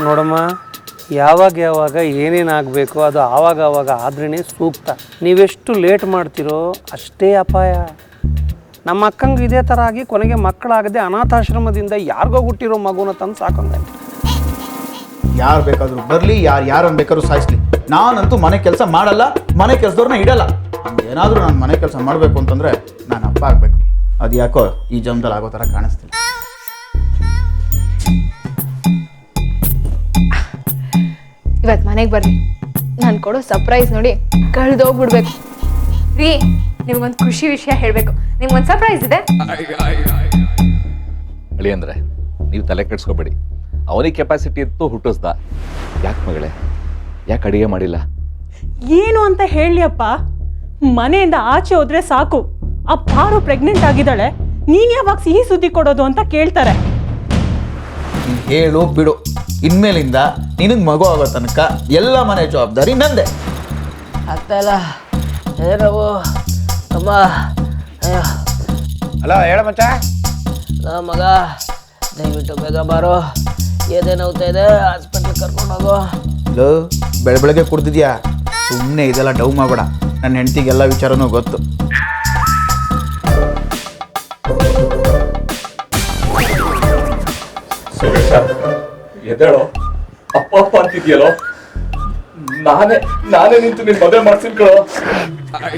ನೋಡಮ್ಮ, ಯಾವಾಗ ಯಾವಾಗ ಏನೇನಾಗಬೇಕು ಅದು ಆವಾಗ ಆದ್ರೇ ಸೂಕ್ತ. ನೀವೆಷ್ಟು ಲೇಟ್ ಮಾಡ್ತೀರೋ ಅಷ್ಟೇ ಅಪಾಯ. ನಮ್ಮ ಅಕ್ಕಂಗೆ ಇದೇ ಥರ ಆಗಿ ಕೊನೆಗೆ ಮಕ್ಕಳಾಗದೆ ಅನಾಥಾಶ್ರಮದಿಂದ ಯಾರಿಗೋ ಹುಟ್ಟಿರೋ ಮಗುನ ತಂದು ಸಾಕೊಂಡಾಯ್ತು. ಯಾರು ಬೇಕಾದರೂ ಬರಲಿ, ಯಾರನ್ನು ಬೇಕಾದ್ರೂ ಸಾಯಿಸ್ಲಿ, ನಾನಂತೂ ಮನೆ ಕೆಲಸ ಮಾಡಲ್ಲ, ಮನೆ ಕೆಲಸದವ್ರನ್ನ ಇಡಲ್ಲ. ಏನಾದರೂ ನಾನು ಮನೆ ಕೆಲಸ ಮಾಡಬೇಕು ಅಂತಂದರೆ ನಾನು ಅಪ್ಪ ಆಗಬೇಕು. ಅದು ಯಾಕೋ ಈ ಜನ್ಮದಲ್ಲಿ ಆಗೋ ಥರ ಕಾಣಿಸ್ತಿಲ್ಲ. ಇವತ್ತು ಮನೆಗೆ ಬರ್ರಿ, ನಾನು ಕೊಡೋ ಸರ್ಪ್ರೈಸ್ ನೋಡಿ ಕಳೆದೋಗ್ಬಿಡ್ಬೇಕು. ರೀ, ನಿಮ್ಗೊಂದು ಖುಷಿ ವಿಷಯ ಹೇಳಬೇಕು. ನಿಮ್ಗೊಂದು ಸರ್ಪ್ರೈಸ್ ಇದೆ. ಅಳಿ ಅಂದರೆ ನೀವು ತಲೆ ಕೆಡ್ಸ್ಕೊಬೇಡಿ. ಅವನಿಗೆ ಕೆಪಾಸಿಟಿ ಇತ್ತು, ಹುಟ್ಟಿಸ್ದ. ಯಾಕೆ ಮಗಳೇ, ಯಾಕೆ ಅಡಿಗೆ ಮಾಡಿಲ್ಲ? ಏನು ಅಂತ ಹೇಳಿ ಅಪ್ಪ, ಮನೆಯಿಂದ ಆಚೆ ಹೋದ್ರೆ ಸಾಕು, ಆ ಪಾರು ಪ್ರೆಗ್ನೆಂಟ್ ಆಗಿದ್ದಾಳೆ, ನೀನು ಯಾವಾಗ ಸಿಹಿ ಸುದ್ದಿ ಕೊಡೋದು ಅಂತ ಕೇಳ್ತಾರೆ. ನೀನು ಹೇಳು ಬಿಡು, ಇನ್ಮೇಲಿಂದ ನಿನಗೆ ಮಗು ಆಗೋ ತನಕ ಎಲ್ಲ ಮನೆ ಜವಾಬ್ದಾರಿ ನಂದೆ. ಆಗ್ತಾಯಿಲ್ಲ ಏನವು ಅಮ್ಮ. ಅಯ್ಯೋ ಹಲೋ, ಹೇಳ ಮಚ್ಚ. ಮಗ ದಯವಿಟ್ಟು ಬೇಗ ಬಾರೋ, ಏನೇನೌತಾ ಇದೆ, ಹಾಸ್ಪಿಟ್ಲಿಗೆ ಕರ್ಕೊಂಡು ಹೋಗೋ. ಲೋ, ಬೆಳಗ್ಗೆ ಕುಡ್ದಿದ್ಯಾ? ಸುಮ್ಮನೆ ಇದೆಲ್ಲ ಡೌ ಮಾಡಬೇಡ. ನನ್ನ ಹೆಂಡತಿಗೆ ಎಲ್ಲ ವಿಚಾರನೂ ಗೊತ್ತು. ಎದ್ದೇಳೋ, ಅಪ್ಪ ಅಪ್ಪ ಅಂತಿದ್ಯಲ್ಲೋ. ನಾನೇ ನಿಂತು ನಿನ್ ಮದುವೆ ಮಾಡ್ಸಿನ್ಕಳೋ.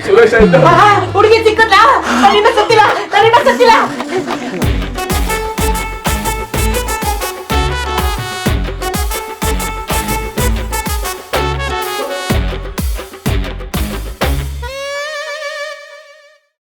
ಸುರೇಶ ಹುಡುಗಿ ಸಿಕ್ಕಲ್ಲ, ಸತ್ತಿಲ್ಲ.